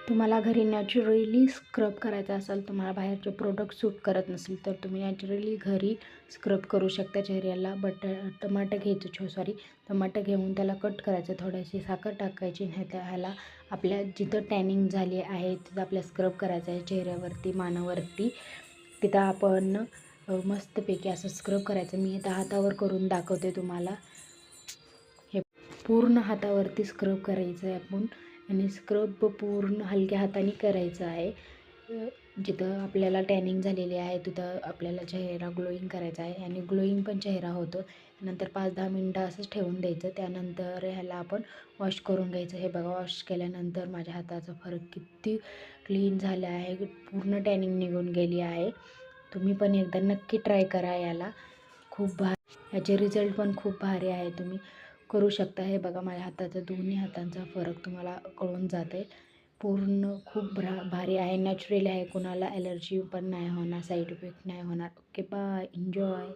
तुम्हाला घरी naturally scrub करायचा असेल, तुम्हाला बाहेरचे प्रोडक्ट सूट करत नसेल तर तुम्ही नॅचरली घरी स्क्रब करू शकता चेहऱ्याला. टमाटर घेऊन त्याला कट करायचं, थोडीशी साखर टाकायची, नाही तर ह्याला आपल्या जिथं टॅनिंग झाली आहे तिथं आपल्या स्क्रब करायचं आहे चेहऱ्यावरती, मानावरती. तिथं आपण मस्तपैकी असं स्क्रब करायचं. मी इथं हातावर करून दाखवते तुम्हाला. हे पूर्ण हातावरती स्क्रब करायचं आहे आपण, आणि स्क्रब पूर्ण हलक्या हाताने करायचं आहे. जिथं आपल्याला टॅनिंग झालेली आहे तिथं आपल्याला चेहरा ग्लोईंग करायचा आहे, आणि ग्लोईंग पण चेहरा होतो. नंतर 5-10 मिनटं असंच ठेवून द्यायचं. त्यानंतर ह्याला आपण वॉश करून घ्यायचं. हे बघा, वॉश केल्यानंतर माझ्या हाताचा फरक किती क्लीन झाला आहे, पूर्ण टॅनिंग निघून गेली आहे. तुम्ही पण एकदा नक्की ट्राय करा याला. याचे रिझल्ट पण खूप भारी आहे, तुम्ही करू शकता. हे बघा, माझ्या हाताचा दोन्ही हातांचा फरक तुम्हाला कळून जाते. पूर्ण खूप भारी आहे, नॅचरल आहे. कोणाला ॲलर्जी पण नाही होणार, साईड इफेक्ट नाही होणार. Okay, bye, enjoy.